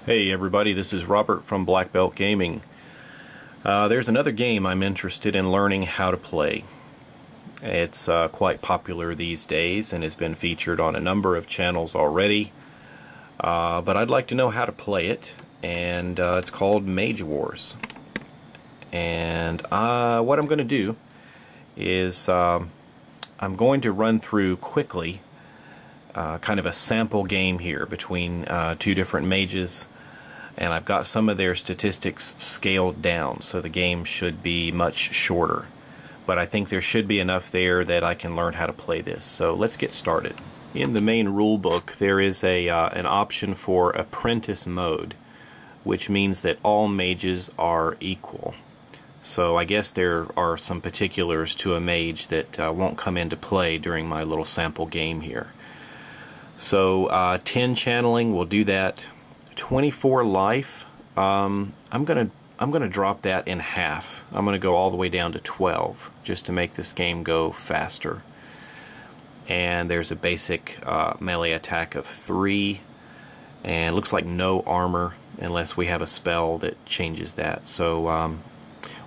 Hey everybody, this is Robert from Black Belt Gaming. There's another game I'm interested in learning how to play. It's quite popular these days and has been featured on a number of channels already. But I'd like to know how to play it, and it's called Mage Wars. And what I'm going to do is I'm going to run through quickly kind of a sample game here between two different mages. And I've got some of their statistics scaled down, so the game should be much shorter. But I think there should be enough there that I can learn how to play this. So let's get started. In the main rule book, there is an option for Apprentice Mode, which means that all mages are equal. So I guess there are some particulars to a mage that won't come into play during my little sample game here. So 10 channeling will do that. 24 life, I'm gonna drop that in half. I'm gonna go all the way down to 12 just to make this game go faster. And there's a basic melee attack of 3, and it looks like no armor unless we have a spell that changes that. So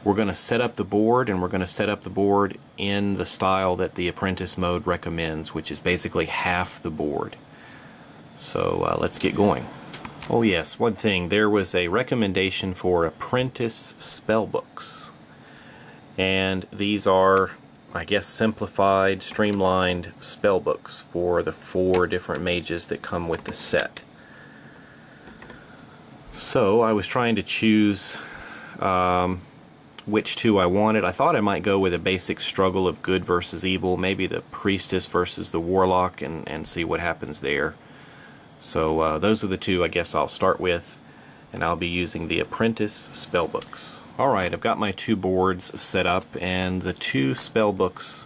we're gonna set up the board, and we're gonna set up the board in the style that the Apprentice Mode recommends, which is basically half the board. So let's get going. Oh yes, one thing, there was a recommendation for Apprentice spellbooks, and these are, I guess, simplified, streamlined spellbooks for the 4 different mages that come with the set. So I was trying to choose which 2 I wanted. I thought I might go with a basic struggle of good versus evil, maybe the Priestess versus the Warlock, and see what happens there. So those are the 2 I guess I'll start with, and I'll be using the Apprentice spellbooks. Alright, I've got my 2 boards set up, and the 2 spellbooks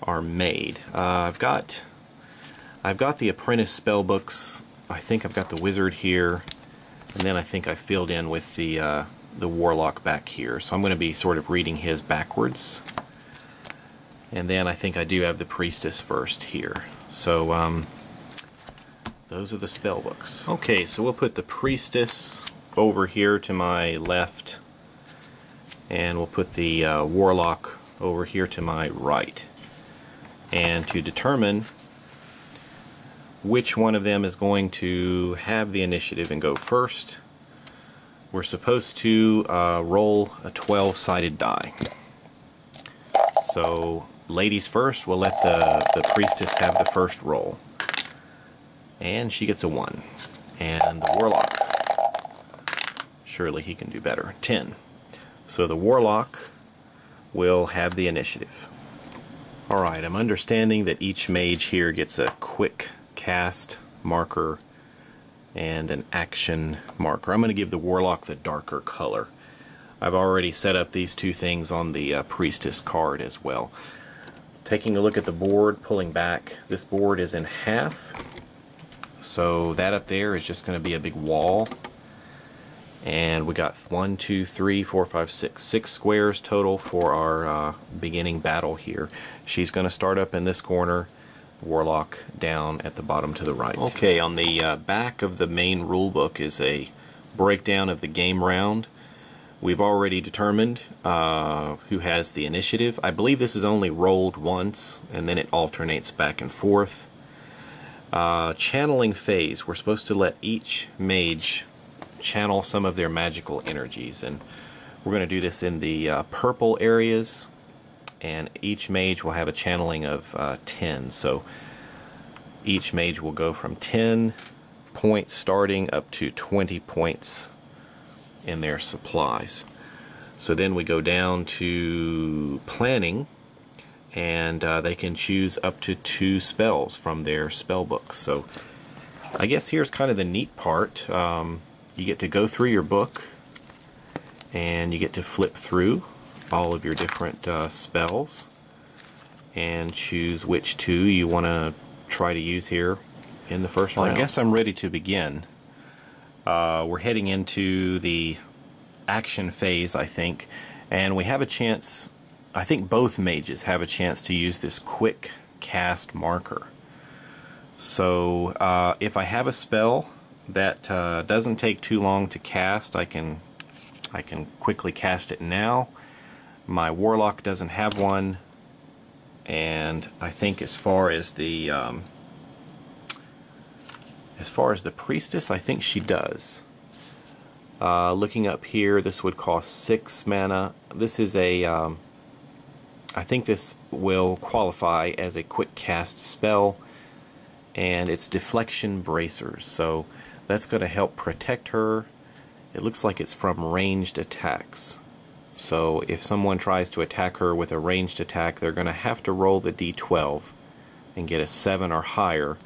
are made. I've got the Apprentice spellbooks. I think I've got the Wizard here, and then I think I filled in with the Warlock back here. So I'm going to be sort of reading his backwards, and then I think I do have the Priestess first here. So those are the spell books. Okay, so we'll put the Priestess over here to my left, and we'll put the Warlock over here to my right. And to determine which one of them is going to have the initiative and go first, we're supposed to roll a 12-sided die. So ladies first, we'll let the Priestess have the first roll. And she gets a 1. And the Warlock, surely he can do better, 10. So the Warlock will have the initiative. Alright, I'm understanding that each mage here gets a quick cast marker and an action marker. I'm going to give the Warlock the darker color. I've already set up these 2 things on the Priestess card as well. Taking a look at the board, pulling back, this board is in half. So that up there is just going to be a big wall, and we got 1, 2, 3, 4, 5, 6 squares total for our beginning battle here. She's going to start up in this corner, Warlock down at the bottom to the right. Okay, on the back of the main rulebook is a breakdown of the game round. We've already determined who has the initiative. I believe this is only rolled once, and then it alternates back and forth. Channeling phase, we're supposed to let each mage channel some of their magical energies, and we're going to do this in the purple areas, and each mage will have a channeling of 10. So each mage will go from 10 points starting up to 20 points in their supplies. So then we go down to planning, and they can choose up to 2 spells from their spell books. So I guess here's kind of the neat part. You get to go through your book, and you get to flip through all of your different spells and choose which 2 you want to try to use here in the first round. I guess I'm ready to begin. We're heading into the action phase, I think, and we have a chance. I think both mages have a chance to use this quick cast marker. So if I have a spell, That doesn't take too long to cast. I can quickly cast it now. My Warlock doesn't have one, and I think as far as the Priestess, I think she does. Looking up here, this would cost 6 mana. This is a I think this will qualify as a quick cast spell, and it's Deflection Bracers, so that's going to help protect her. It looks like it's from ranged attacks. So if someone tries to attack her with a ranged attack, they're going to have to roll the d12 and get a 7 or higher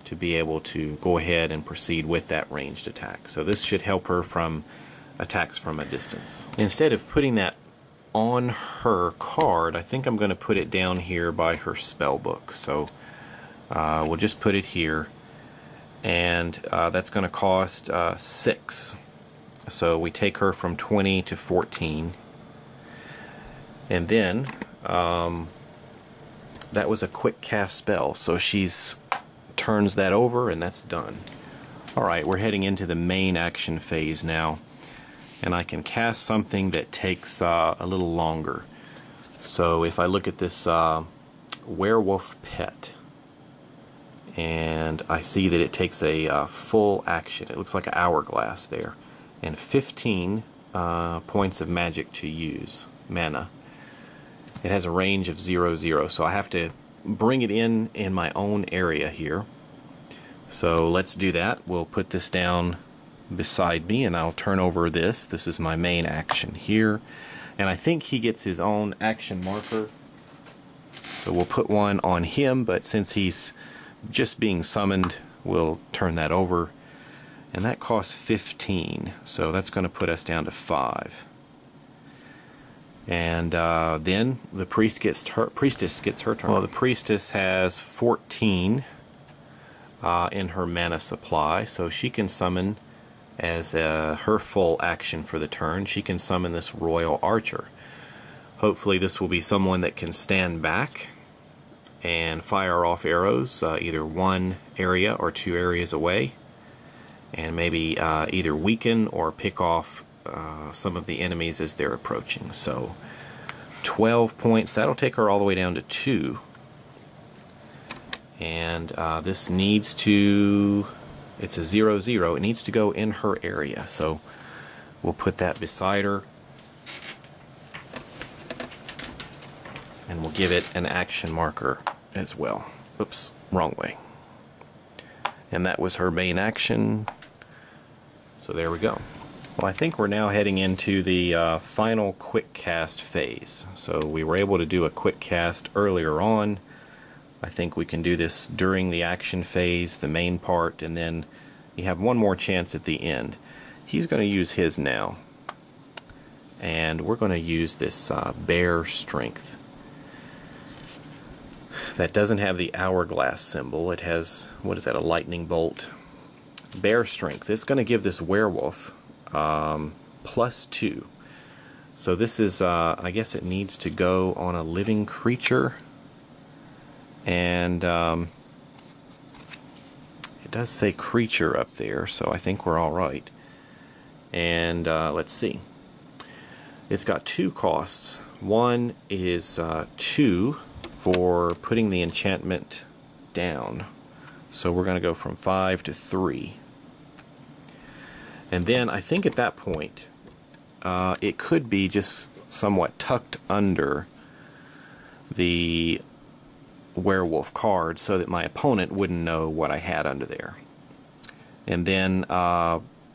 to be able to go ahead and proceed with that ranged attack. So this should help her from attacks from a distance. Instead of putting that on her card, I think I'm going to put it down here by her spell book. So we'll just put it here, and that's going to cost 6. So we take her from 20 to 14, and then that was a quick cast spell, so she's turns that over and that's done. Alright, we're heading into the main action phase now, and I can cast something that takes a little longer. So if I look at this werewolf pet, and I see that it takes a full action. It looks like an hourglass there, and 15 points of magic to use, mana. It has a range of 0/0, so I have to bring it in my own area here. So let's do that. We'll put this down beside me, and I'll turn over this. This is my main action here, and I think he gets his own action marker, so we'll put one on him, but since he's just being summoned, we'll turn that over, and that costs 15, so that's going to put us down to 5. And then the Priestess gets her turn. Well, the Priestess has 14 in her mana supply, so she can summon as her full action for the turn. She can summon this Royal Archer. Hopefully this will be someone that can stand back and fire off arrows either one area or 2 areas away, and maybe either weaken or pick off some of the enemies as they're approaching. So 12 points, that'll take her all the way down to 2, and this needs to, it's a 0/0, it needs to go in her area, so we'll put that beside her, and we'll give it an action marker as well. Oops, wrong way. And that was her main action, so there we go. Well, I think we're now heading into the final quick cast phase. So we were able to do a quick cast earlier on. I think we can do this during the action phase, the main part, and then you have one more chance at the end. He's going to use his now, and we're going to use this Bear Strength. That doesn't have the hourglass symbol. It has, what is that, a lightning bolt. Bear Strength. It's going to give this werewolf +2. So this is, I guess it needs to go on a living creature, and it does say creature up there, so I think we're alright. And let's see. It's got 2 costs. One is 2 for putting the enchantment down. So we're going to go from 5 to 3. And then I think at that point it could be just somewhat tucked under the werewolf card so that my opponent wouldn't know what I had under there. And then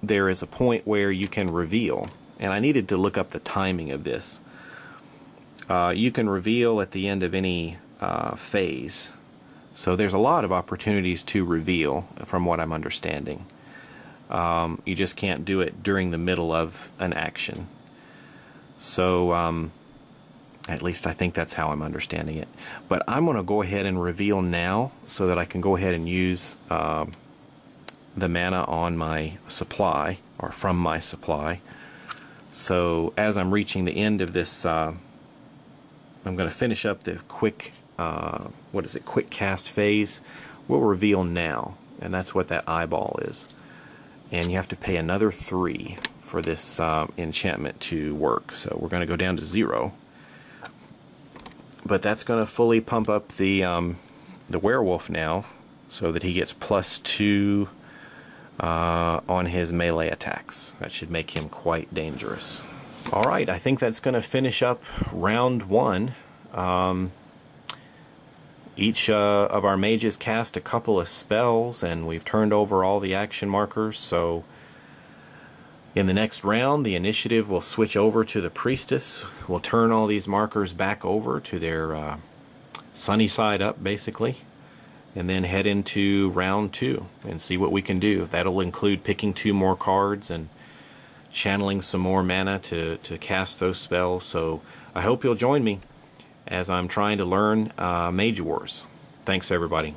there is a point where you can reveal, and I needed to look up the timing of this. You can reveal at the end of any phase, so there's a lot of opportunities to reveal from what I'm understanding. You just can't do it during the middle of an action. So at least I think that's how I'm understanding it. But I'm going to go ahead and reveal now so that I can go ahead and use the mana on my supply, or from my supply. So as I'm reaching the end of this, I'm going to finish up the quick, quick cast phase. We'll reveal now, and that's what that eyeball is. and you have to pay another 3 for this enchantment to work. So we're going to go down to 0. But that's going to fully pump up the werewolf now, so that he gets +2 on his melee attacks. That should make him quite dangerous. Alright, I think that's going to finish up round 1. Each of our mages cast a couple of spells, and we've turned over all the action markers, so in the next round the initiative will switch over to the Priestess. We'll turn all these markers back over to their sunny side up, basically, and then head into round 2 and see what we can do. That'll include picking 2 more cards and channeling some more mana to cast those spells. So I hope you'll join me as I'm trying to learn Mage Wars. Thanks, everybody.